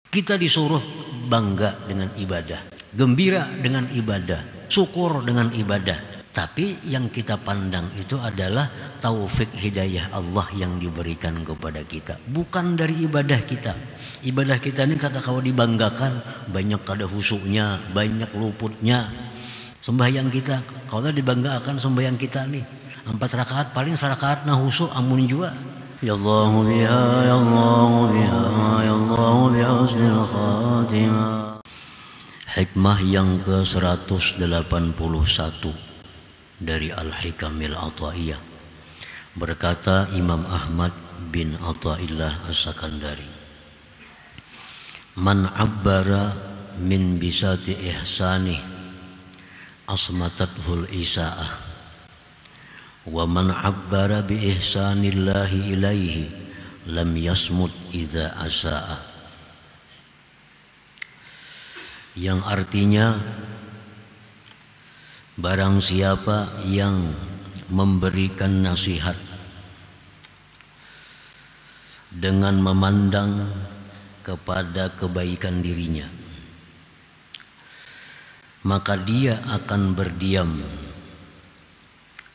Kita disuruh bangga dengan ibadah, gembira dengan ibadah, syukur dengan ibadah. Tapi yang kita pandang itu adalah taufik hidayah Allah yang diberikan kepada kita, bukan dari ibadah kita. Ibadah kita ini kata kalau dibanggakan, banyak kada husuknya, banyak luputnya. Sembahyang kita kalau dibanggakan, sembahyang kita nih 4 rakaat paling serakaat nah husuk amun jua. Ya Allahu biha, ya Allahu biha, ya Allahu biha husnul khatimah. Hikmah yang ke-181 dari Al-Hikamil Athaiyah. Berkata Imam Ahmad bin Athaillah As-Sakandari, man abbara min bisati ihsanih asmatathul isaah, wa man abbara bi ihsanillahi ilaihi lam yasmut idza asaa. Yang artinya, barang siapa yang memberikan nasihat dengan memandang kepada kebaikan dirinya, maka dia akan berdiam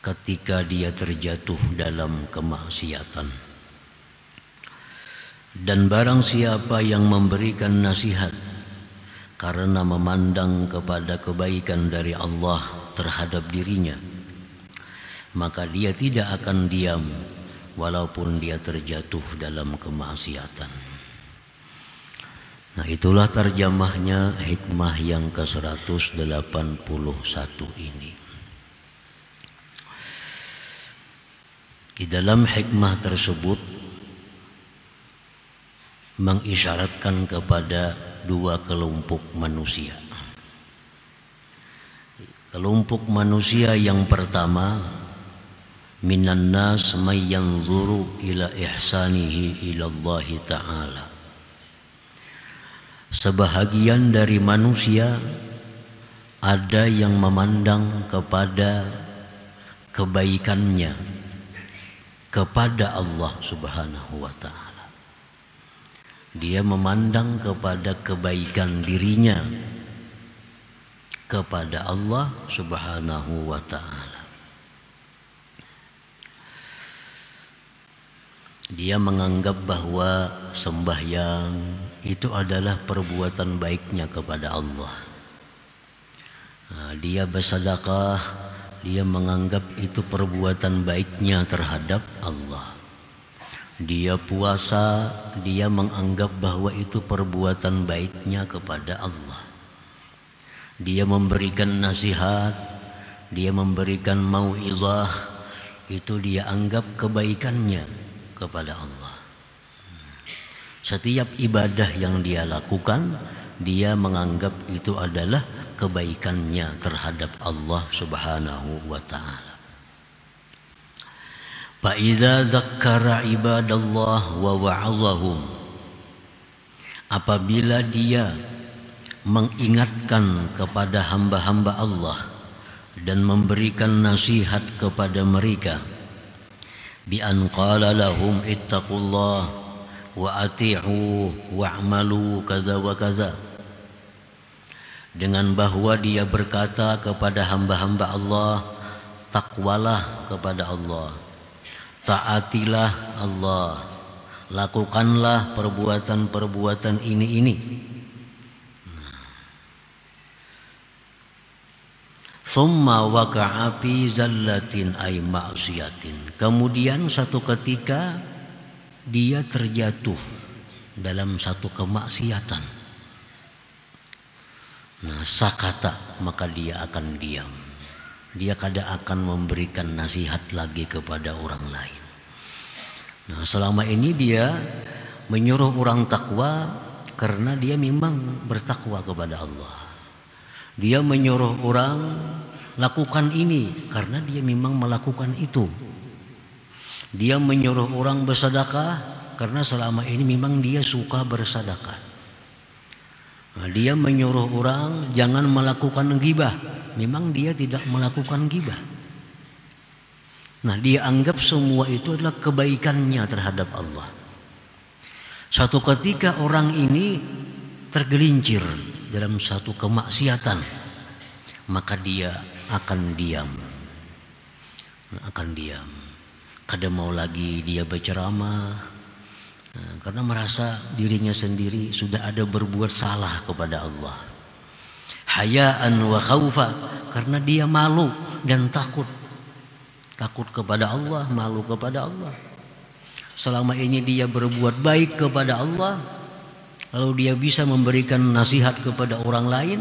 ketika dia terjatuh dalam kemaksiatan. Dan barang siapa yang memberikan nasihat karena memandang kepada kebaikan dari Allah terhadap dirinya, maka dia tidak akan diam walaupun dia terjatuh dalam kemaksiatan. Nah, itulah terjemahnya hikmah yang ke-181 ini. Di dalam hikmah tersebut mengisyaratkan kepada 2 kelompok manusia. Kelompok manusia yang pertama, minan nas may yanzuru ila ihsanihi ila Allah Ta'ala. Sebahagian dari manusia ada yang memandang kepada kebaikannya kepada Allah Subhanahu wa Ta'ala. Dia memandang kepada kebaikan dirinya kepada Allah Subhanahu wa Ta'ala. Dia menganggap bahwa sembahyang itu adalah perbuatan baiknya kepada Allah. Nah, dia bersedekah, dia menganggap itu perbuatan baiknya terhadap Allah. Dia puasa, dia menganggap bahwa itu perbuatan baiknya kepada Allah. Dia memberikan nasihat, dia memberikan mau'izah, itu dia anggap kebaikannya kepada Allah. Setiap ibadah yang dia lakukan, dia menganggap itu adalah kebaikannya terhadap Allah Subhanahu wa Ta'ala. Fa'iza zakkara ibadallah wa wa'azahum, apabila dia mengingatkan kepada hamba-hamba Allah dan memberikan nasihat kepada mereka, bi an qala lahum ittaqullah wa ati'u wa'malu kaza wa kaza, dengan bahwa dia berkata kepada hamba-hamba Allah, takwalah kepada Allah, taatilah Allah, lakukanlah perbuatan-perbuatan ini. Summa waqa'a fi zallatin ay ma'siyatin. Kemudian satu ketika dia terjatuh dalam satu kemaksiatan. Nah, sakata, maka dia akan diam. Dia kada akan memberikan nasihat lagi kepada orang lain. Nah, selama ini dia menyuruh orang takwa karena dia memang bertakwa kepada Allah. Dia menyuruh orang lakukan ini karena dia memang melakukan itu. Dia menyuruh orang bersedekah karena selama ini memang dia suka bersedekah. Nah, dia menyuruh orang jangan melakukan ghibah, memang dia tidak melakukan ghibah. Nah, dia anggap semua itu adalah kebaikannya terhadap Allah. Satu ketika orang ini tergelincir dalam satu kemaksiatan, maka dia akan diam. Kadang mau lagi dia berceramah, karena merasa dirinya sendiri sudah ada berbuat salah kepada Allah. Hayaan wa khaufa, karena dia malu dan takut kepada Allah, malu kepada Allah. Selama ini dia berbuat baik kepada Allah, lalu dia bisa memberikan nasihat kepada orang lain.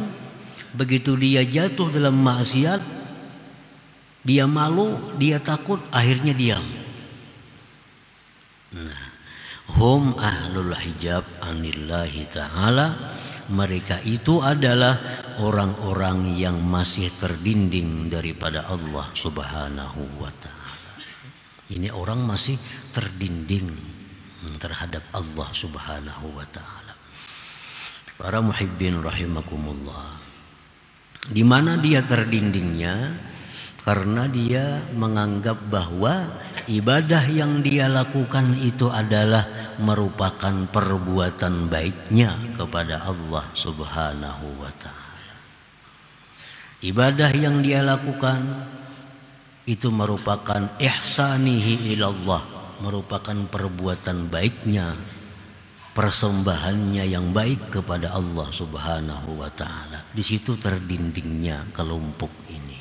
Begitu dia jatuh dalam maksiat, dia malu, dia takut, akhirnya diam. Hum ahlul hijab anillahi ta'ala, mereka itu adalah orang-orang yang masih terdinding daripada Allah subhanahu wa ta'ala. Ini orang masih terdinding terhadap Allah subhanahu wa ta'ala. Para muhibbin rahimakumullah, di mana dia terdindingnya? Karena dia menganggap bahwa ibadah yang dia lakukan itu adalah merupakan perbuatan baiknya kepada Allah subhanahu wa ta'ala. Ibadah yang dia lakukan itu merupakan ihsanihi ilallah, merupakan perbuatan baiknya, persembahannya yang baik kepada Allah subhanahu wa ta'ala. Di situ terdindingnya kelompok ini.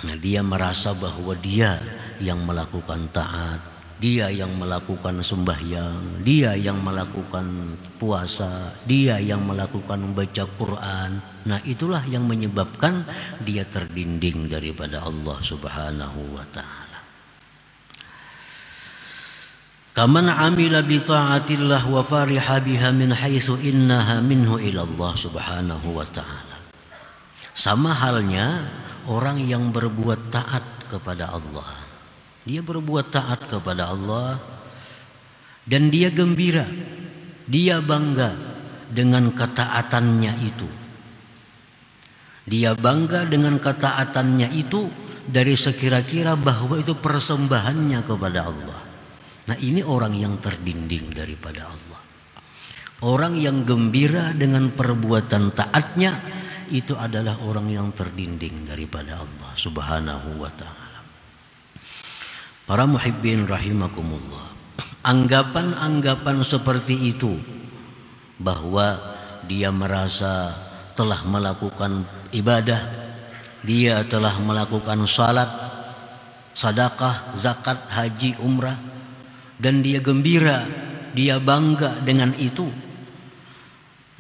Nah, dia merasa bahwa dia yang melakukan taat, dia yang melakukan sembahyang, dia yang melakukan puasa, dia yang melakukan membaca Quran. Nah, itulah yang menyebabkan dia terdinding daripada Allah subhanahu wa ta'ala. Kaman amila bi ta'atillah wa fariha biha min haitsu innaha minhu ila Allah subhanahu wa ta'ala. Sama halnya orang yang berbuat taat kepada Allah. Dia berbuat taat kepada Allah dan dia gembira, dia bangga dengan ketaatannya itu. Dia bangga dengan ketaatannya itu dari sekira-kira bahwa itu persembahannya kepada Allah. Nah, ini orang yang terdinding daripada Allah. Orang yang gembira dengan perbuatan taatnya, itu adalah orang yang terdinding daripada Allah subhanahu wa ta'ala. Para muhibbin rahimakumullah, anggapan-anggapan seperti itu, bahwa dia merasa telah melakukan ibadah, dia telah melakukan salat, sedekah, zakat, haji, umrah, dan dia gembira, dia bangga dengan itu.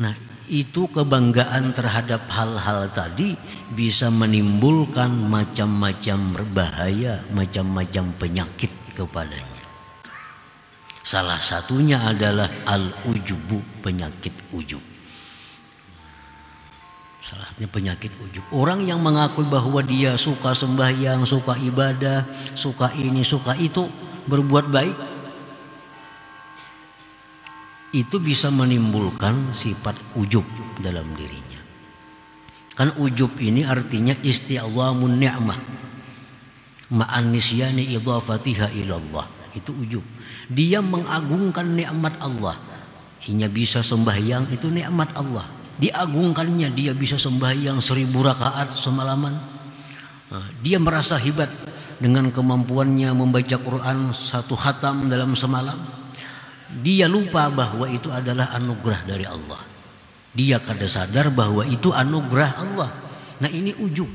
Nah, itu kebanggaan terhadap hal-hal tadi bisa menimbulkan macam-macam bahaya, macam-macam penyakit kepadanya. Salah satunya adalah al-ujubu, penyakit ujub. Salah satunya penyakit ujub. Orang yang mengakui bahwa dia suka sembahyang, suka ibadah, suka ini, suka itu, berbuat baik, itu bisa menimbulkan sifat ujub dalam dirinya. Kan ujub ini artinya isti'zamun ni'mah ma'an nisyani idhafatiha ilallah. Itu ujub. Dia mengagungkan nikmat Allah. Hanya bisa sembahyang, itu nikmat Allah. Diagungkannya, dia bisa sembahyang 1000 rakaat semalaman. Dia merasa hebat dengan kemampuannya membaca Quran 1 khatam dalam semalam. Dia lupa bahwa itu adalah anugerah dari Allah. Dia kada sadar bahwa itu anugerah Allah. Nah, ini ujub.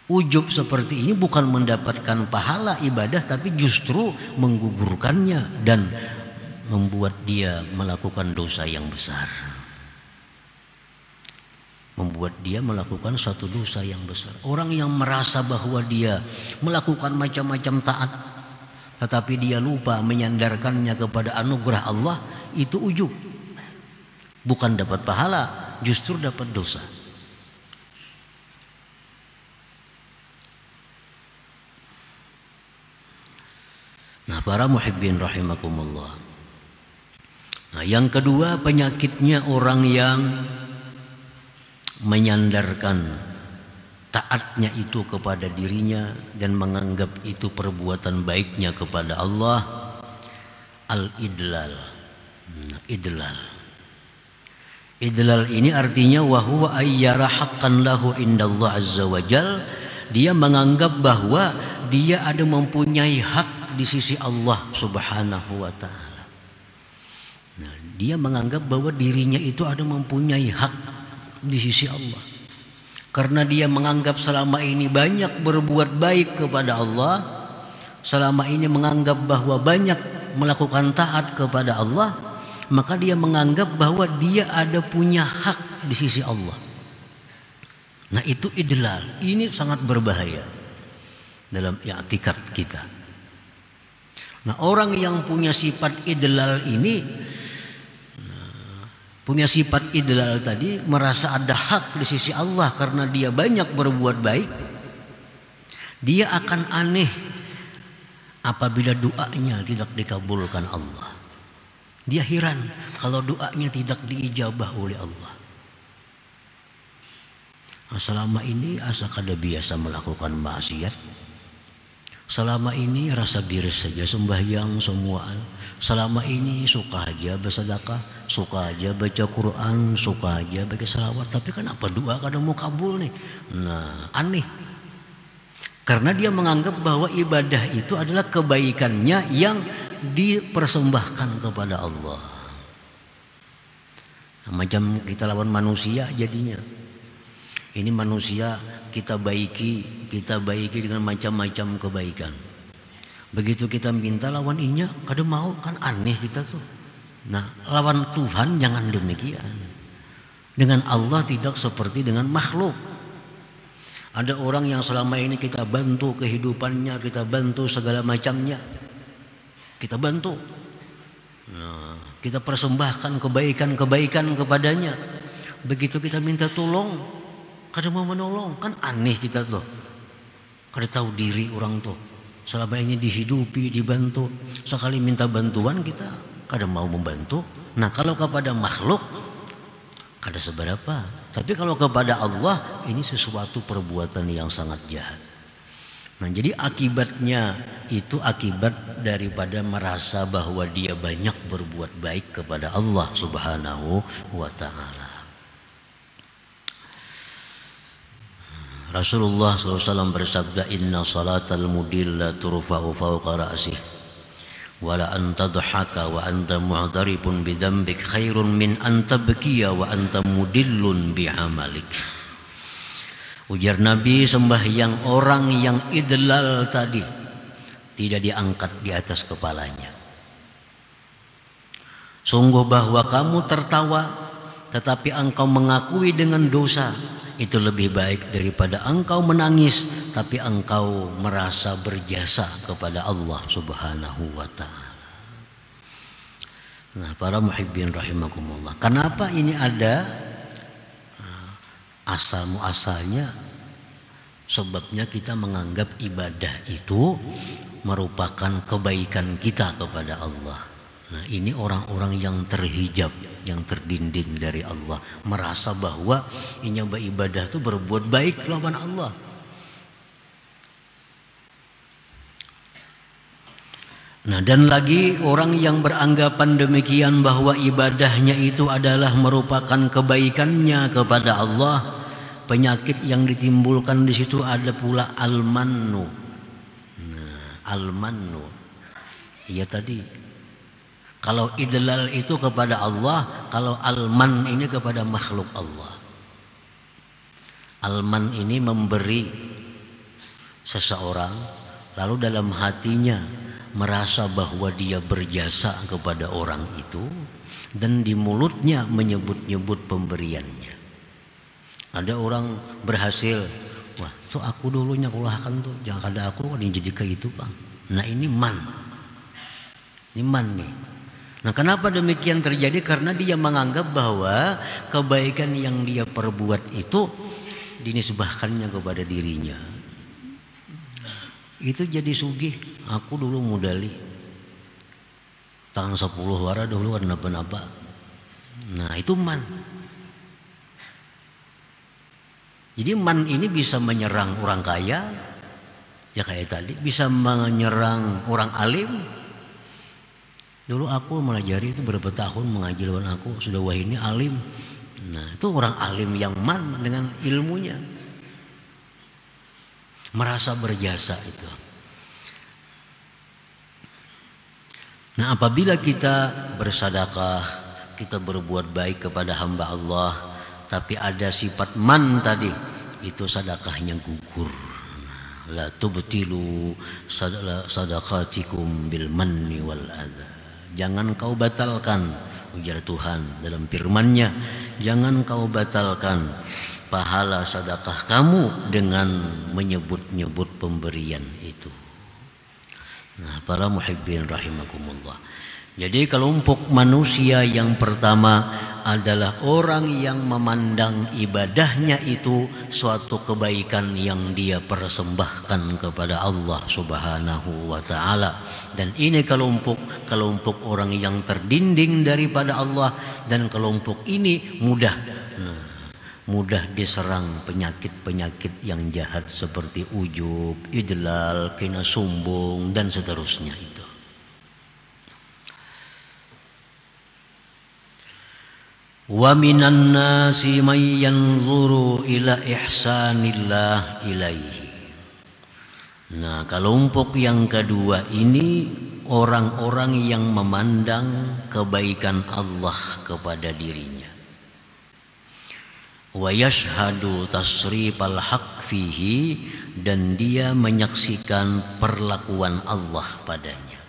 Ujub seperti ini bukan mendapatkan pahala ibadah, tapi justru menggugurkannya dan membuat dia melakukan dosa yang besar. Membuat dia melakukan suatu dosa yang besar. Orang yang merasa bahwa dia melakukan macam-macam taat, tetapi dia lupa menyandarkannya kepada anugerah Allah, itu ujub. Bukan dapat pahala, justru dapat dosa. Nah, para muhibbin rahimakumullah. Nah, yang kedua penyakitnya orang yang menyandarkan taatnya itu kepada dirinya dan menganggap itu perbuatan baiknya kepada Allah, al-idlal, Nah, idlal. Idlal ini artinya wa huwa ayyara haqqan lahu indallah azza wajal. Dia menganggap bahwa dia ada mempunyai hak di sisi Allah Subhanahu wa taala. Nah, dia menganggap bahwa dirinya itu ada mempunyai hak di sisi Allah. Karena dia menganggap selama ini banyak berbuat baik kepada Allah, selama ini menganggap bahwa banyak melakukan taat kepada Allah, maka dia menganggap bahwa dia ada punya hak di sisi Allah. Nah, itu idlal. Ini sangat berbahaya dalam i'tikad kita. Nah, orang yang punya sifat idlal ini, punya sifat idlal tadi, merasa ada hak di sisi Allah karena dia banyak berbuat baik, dia akan aneh apabila doanya tidak dikabulkan Allah. Dia heran kalau doanya tidak diijabah oleh Allah. Selama ini asa kada biasa melakukan maksiat. Selama ini rasa biris saja sembahyang semuaan. Selama ini suka aja bersedekah, suka aja baca Quran, suka aja baca salawat. Tapi kenapa doa kadang mau kabul nih? Nah, aneh. Karena dia menganggap bahwa ibadah itu adalah kebaikannya yang dipersembahkan kepada Allah. Nah, macam kita lawan manusia jadinya. Ini manusia kita baiki dengan macam-macam kebaikan. Begitu kita minta lawan inya, kadang mau, kan aneh kita tuh. Nah, lawan Tuhan jangan demikian. Dengan Allah tidak seperti dengan makhluk. Ada orang yang selama ini kita bantu kehidupannya, kita bantu segala macamnya, kita bantu. Nah, kita persembahkan kebaikan-kebaikan kepadanya. Begitu kita minta tolong, kadang mau menolong, kan aneh kita tuh. Kada tahu diri orang tuh. Selama ini dihidupi, dibantu. Sekali minta bantuan kita kadang mau membantu. Nah, kalau kepada makhluk kada seberapa. Tapi kalau kepada Allah ini sesuatu perbuatan yang sangat jahat. Nah, jadi akibatnya itu akibat daripada merasa bahwa dia banyak berbuat baik kepada Allah Subhanahu wa ta'ala. Rasulullah SAW bersabda, inna salatal mudilla turfa'u fawqa ra'sih wala anta dhahaka wa anta mu'taribun bidhanbik khairun min anta bakiya wa anta mudillun bi'amalik. Ujar Nabi, sembahyang orang yang idlal tadi tidak diangkat di atas kepalanya. Sungguh bahwa kamu tertawa tetapi engkau mengakui dengan dosa, itu lebih baik daripada engkau menangis tapi engkau merasa berjasa kepada Allah Subhanahu wa ta'ala. Nah, para muhibbin rahimakumullah, kenapa ini ada asal muasalnya? Sebabnya kita menganggap ibadah itu merupakan kebaikan kita kepada Allah. Nah, ini orang-orang yang terhijab, yang terdinding dari Allah, merasa bahwa inya beribadah itu berbuat baik lawan Allah. Nah, dan lagi orang yang beranggapan demikian bahwa ibadahnya itu adalah merupakan kebaikannya kepada Allah, penyakit yang ditimbulkan di situ ada pula al-mannu. Nah, al-mannu, iya tadi. Kalau idlal itu kepada Allah, kalau alman ini kepada makhluk Allah. Alman ini memberi seseorang, lalu dalam hatinya merasa bahwa dia berjasa kepada orang itu, dan di mulutnya menyebut-nyebut pemberiannya. Ada orang berhasil, wah tuh aku dulunya kulahkan tuh, jangan ada aku ada yang jadi ke itu bang. Nah, ini man. Ini man nih. Nah, kenapa demikian terjadi? Karena dia menganggap bahwa kebaikan yang dia perbuat itu dinisbahkannya kepada dirinya. Itu jadi sugih. Aku dulu modali tahun 10 wara dulu kenapa-napa. Nah, itu man. Jadi man ini bisa menyerang orang kaya, ya kayak tadi, bisa menyerang orang alim, Dulu aku melajari itu berapa tahun mengaji lawan aku, sudah wah ini alim. Nah itu orang alim yang man dengan ilmunya, merasa berjasa itu. Nah apabila kita bersedekah, kita berbuat baik kepada hamba Allah, tapi ada sifat man tadi, itu sedekahnya gugur. La tubtilu sadaqatikum bil manni wal adha. Jangan kau batalkan, ujar Tuhan dalam firman-Nya, jangan kau batalkan pahala sedekah kamu dengan menyebut-nyebut pemberian itu. Nah, para muhibbin rahimakumullah. Jadi kelompok manusia yang pertama adalah orang yang memandang ibadahnya itu suatu kebaikan yang dia persembahkan kepada Allah Subhanahu wa taala. Dan ini kelompok orang yang terdinding daripada Allah, dan kelompok ini mudah diserang penyakit-penyakit yang jahat seperti ujub, idlal, kina sombong dan seterusnya itu. Wa minan nasi may yanzuru ila ihsanillah ilaihi. Nah, kelompok yang kedua ini orang-orang yang memandang kebaikan Allah kepada dirinya. Wa yashhadu tasrifal haq fihi, dan dia menyaksikan perlakuan Allah padanya.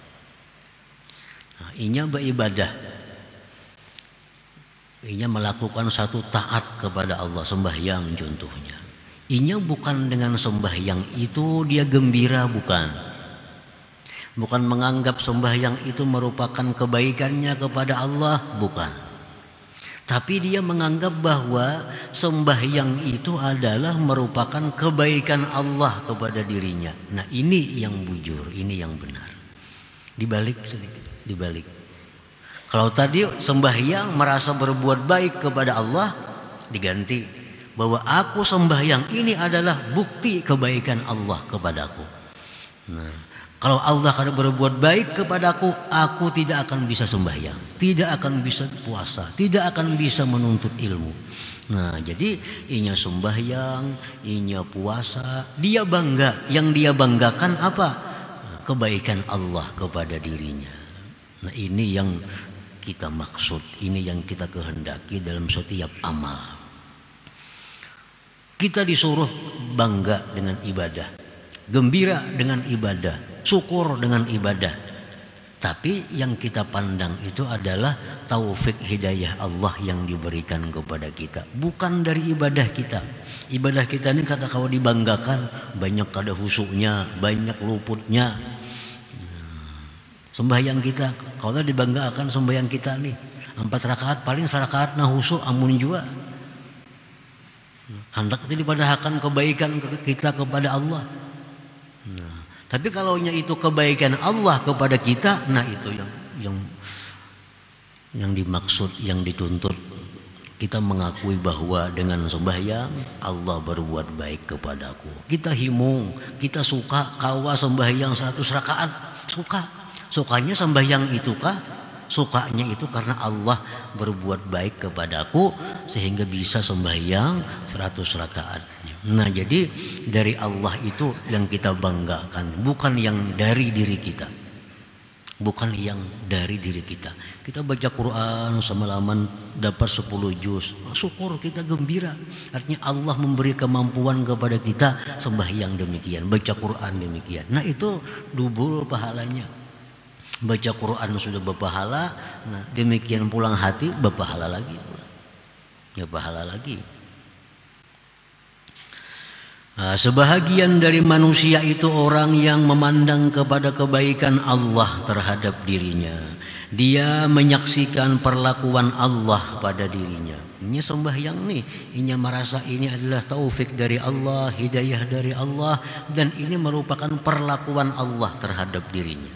Nah, inya beribadah, inya melakukan satu taat kepada Allah, sembahyang contohnya. Inya bukan dengan sembahyang itu dia gembira, bukan menganggap sembahyang itu merupakan kebaikannya kepada Allah, bukan. Tapi dia menganggap bahwa sembahyang itu adalah merupakan kebaikan Allah kepada dirinya. Nah ini yang bujur, ini yang benar. Dibalik sedikit, dibalik. Kalau tadi sembahyang merasa berbuat baik kepada Allah, diganti bahwa aku sembahyang ini adalah bukti kebaikan Allah kepadaku. Nah, kalau Allah kada berbuat baik kepadaku, aku tidak akan bisa sembahyang, tidak akan bisa puasa, tidak akan bisa menuntut ilmu. Nah, jadi inya sembahyang, inya puasa, dia bangga, yang dia banggakan apa? Kebaikan Allah kepada dirinya. Nah, ini yang kita maksud, ini yang kita kehendaki dalam setiap amal. Kita disuruh bangga dengan ibadah, gembira dengan ibadah, syukur dengan ibadah. Tapi yang kita pandang itu adalah taufik hidayah Allah yang diberikan kepada kita, bukan dari ibadah kita. Ibadah kita ini kata kalau dibanggakan, banyak kada husuknya, banyak luputnya. Sembahyang kita, kalau dibanggakan sembahyang kita nih 4 rakaat, paling serakaat nah husuk amun jua. Hendak itu dipadahkan kebaikan kita kepada Allah. Nah, tapi kalau itu kebaikan Allah kepada kita, nah itu yang dimaksud, yang dituntut. Kita mengakui bahwa dengan sembahyang Allah berbuat baik kepadaku. Kita himung, kita suka kawa sembahyang 100 rakaat, sukanya sembahyang itu kah? Sukanya itu karena Allah berbuat baik kepadaku sehingga bisa sembahyang 100 rakaat. Nah, jadi dari Allah itu yang kita banggakan, bukan yang dari diri kita. Bukan yang dari diri kita. Kita baca Quran semalaman dapat 10 juz, syukur, kita gembira. Artinya Allah memberi kemampuan kepada kita sembahyang demikian, baca Quran demikian. Nah, itu double pahalanya. Baca Quran sudah berpahala, nah demikian pulang hati berpahala lagi pula. Ya pahala lagi. Nah, sebahagian dari manusia itu orang yang memandang kepada kebaikan Allah terhadap dirinya. Dia menyaksikan perlakuan Allah pada dirinya. Ini sembahyang nih, ini merasa ini adalah taufik dari Allah, hidayah dari Allah, dan ini merupakan perlakuan Allah terhadap dirinya.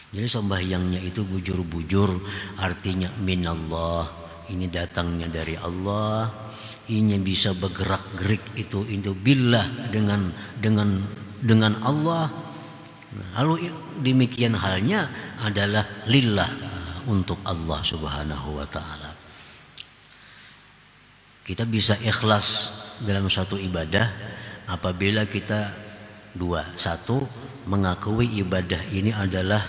Jadi sembahyangnya itu bujur-bujur, artinya minallah, ini datangnya dari Allah. Ini bisa bergerak-gerik itu billah dengan Allah. Lalu demikian halnya adalah lillah, untuk Allah Subhanahu wa taala. Kita bisa ikhlas dalam suatu ibadah apabila kita satu mengakui ibadah ini adalah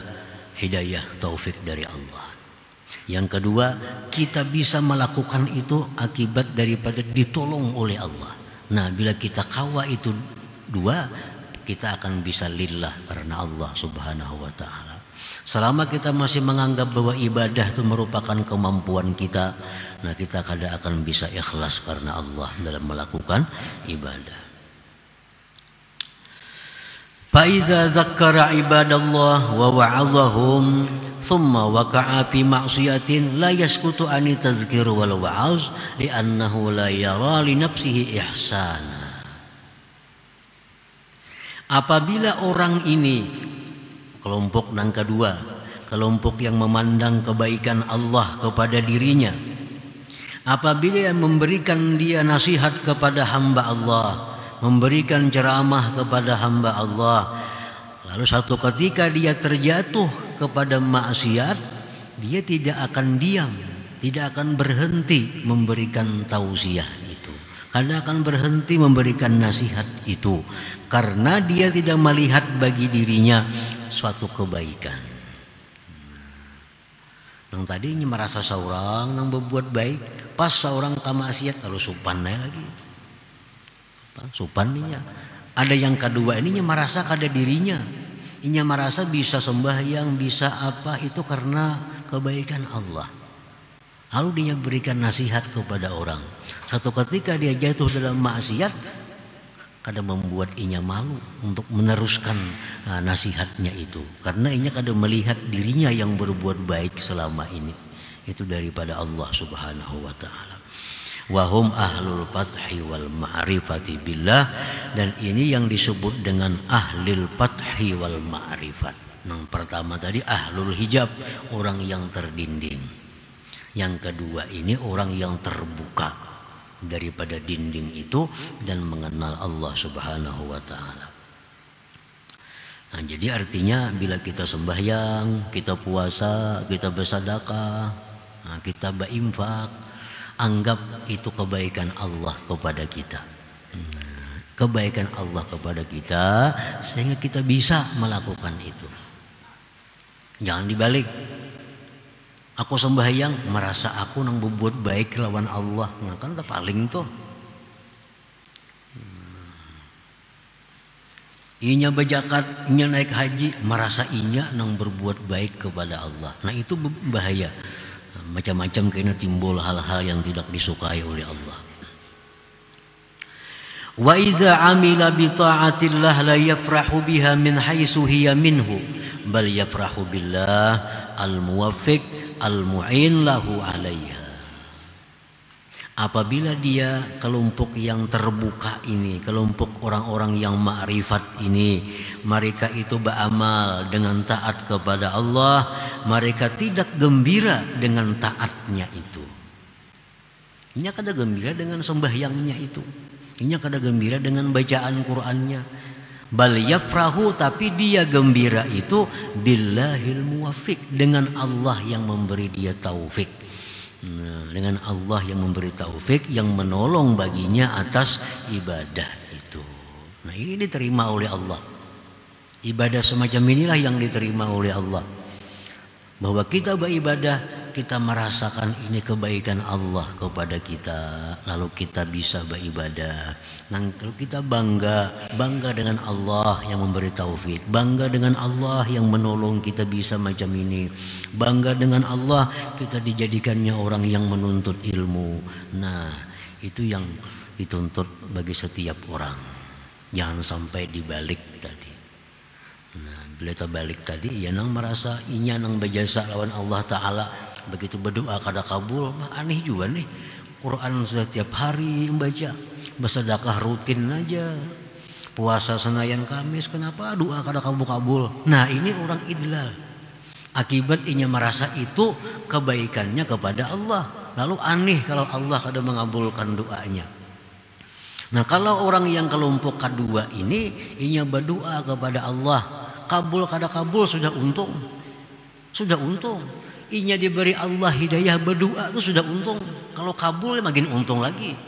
hidayah taufik dari Allah. Yang kedua, kita bisa melakukan itu akibat daripada ditolong oleh Allah. Nah, bila kita kawa itu dua, kita akan bisa lillah karena Allah Subhanahu wa taala. Selama kita masih menganggap bahwa ibadah itu merupakan kemampuan kita, nah kita kadang akan bisa ikhlas karena Allah dalam melakukan ibadah. Faiza zakkara ibadallah wa wa'azahum thumma waqa'a fi ma'siyatin la yaskutu ani tazkir wal wa'az li'annahu la yara li nafsihi ihsana. Apabila orang ini, kelompok yang kedua, kelompok yang memandang kebaikan Allah kepada dirinya, apabila memberikan dia nasihat kepada hamba Allah, memberikan ceramah kepada hamba Allah, lalu satu ketika dia terjatuh kepada maksiat, dia tidak akan diam, tidak akan berhenti memberikan tausiah itu, karena akan berhenti memberikan nasihat itu, karena dia tidak melihat bagi dirinya suatu kebaikan. Nang tadinya merasa seorang nang berbuat baik, pas seorang kamaksiat lalu supannya lagi. Supannya. Ada yang kedua ininya merasa kada dirinya. Inya merasa bisa sembahyang, bisa apa itu karena kebaikan Allah. Lalu dia berikan nasihat kepada orang. Satu ketika dia jatuh dalam maksiat, kadang membuat inya malu untuk meneruskan nasihatnya itu, karena inya kadang melihat dirinya yang berbuat baik selama ini itu daripada Allah Subhanahu wa taala. Wahum ahlul fathi wal ma'rifati billah, dan ini yang disebut dengan ahlul fathi wal ma'rifat. Yang pertama tadi ahlul hijab, orang yang terdinding. Yang kedua ini orang yang terbuka daripada dinding itu dan mengenal Allah Subhanahu wa taala. Nah, jadi artinya bila kita sembahyang, kita puasa, kita bersedekah, kita berinfak, anggap itu kebaikan Allah kepada kita. Kebaikan Allah kepada kita sehingga kita bisa melakukan itu. Jangan dibalik. Aku sembahyang merasa aku nang berbuat baik lawan Allah, nah kan udah paling tuh. Inya berzakat, inya naik haji, merasa inya nang berbuat baik kepada Allah. Nah itu bahaya. Macam-macam kena timbul hal-hal yang tidak disukai oleh Allah. Wa iza amila bi ta'atillah la yafrahu biha min haitsu hiya minhu bal yafrahu billah al-muwaffiq al-mu'in lahu 'alaiha. Apabila dia kelompok yang terbuka ini, kelompok orang-orang yang ma'rifat ini, mereka itu beramal dengan taat kepada Allah, mereka tidak gembira dengan taatnya itu. Ini kada gembira dengan sembahyangnya itu. Ini kada gembira dengan bacaan Qur'annya. Bal yafrahu, tapi dia gembira itu billahil muwaffiq, dengan Allah yang memberi dia taufik. Nah, dengan Allah yang memberi taufik, yang menolong baginya atas ibadah itu. Nah, ini diterima oleh Allah. Ibadah semacam inilah yang diterima oleh Allah. Bahwa kita beribadah, kita merasakan ini kebaikan Allah kepada kita, lalu kita bisa beribadah. Nah, kalau kita bangga dengan Allah yang memberi taufik, bangga dengan Allah yang menolong kita bisa macam ini, bangga dengan Allah kita dijadikannya orang yang menuntut ilmu. Nah, itu yang dituntut bagi setiap orang. Jangan sampai dibalik tadi. Nah, bila terbalik tadi, ya nang merasa inya nang berjasa lawan Allah Ta'ala, begitu berdoa kada kabul, aneh juga nih. Quran sudah setiap hari membaca, bersedekah rutin aja, puasa Senayan Kamis, kenapa doa kada kabul-kabul? Nah, ini orang idlal. Akibat inya merasa itu kebaikannya kepada Allah, lalu aneh kalau Allah kada mengabulkan doanya. Nah, kalau orang yang kelompok kedua ini inya berdoa kepada Allah, kabul kada kabul sudah untung. Sudah untung. Inya diberi Allah hidayah berdoa itu sudah untung. Kalau kabul makin untung lagi.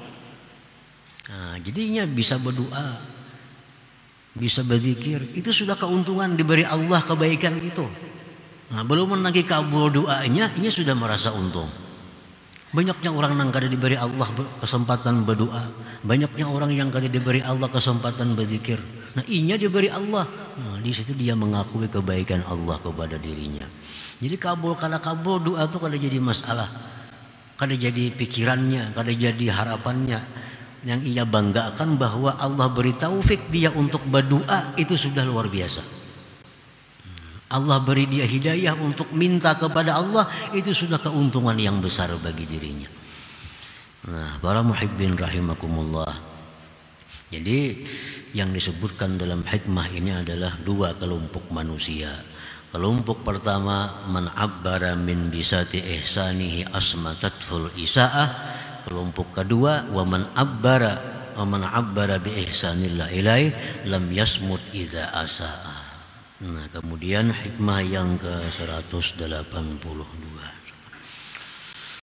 Nah, jadinya bisa berdoa, bisa berzikir, itu sudah keuntungan diberi Allah kebaikan itu. Nah, belum lagi kabul doanya, ini sudah merasa untung. Banyaknya orang yang kada diberi Allah kesempatan berdoa, banyaknya orang yang kada diberi Allah kesempatan berzikir. Nah, inya diberi Allah. Nah, di situ dia mengakui kebaikan Allah kepada dirinya. Jadi kabul kada kabul doa itu kada jadi masalah, kada jadi pikirannya, kada jadi harapannya. Yang ia banggakan bahwa Allah beri taufik dia untuk berdoa, itu sudah luar biasa. Allah beri dia hidayah untuk minta kepada Allah, itu sudah keuntungan yang besar bagi dirinya. Nah, para muhibbin rahimakumullah. Jadi yang disebutkan dalam hikmah ini adalah dua kelompok manusia. Kelompok pertama, man abbara min bisati ihsanihi asmatatul isaah. Kelompok kedua, wa man abbara bi ihsanillah ilai lam yasmut idza asaa. Nah, kemudian hikmah yang ke-182.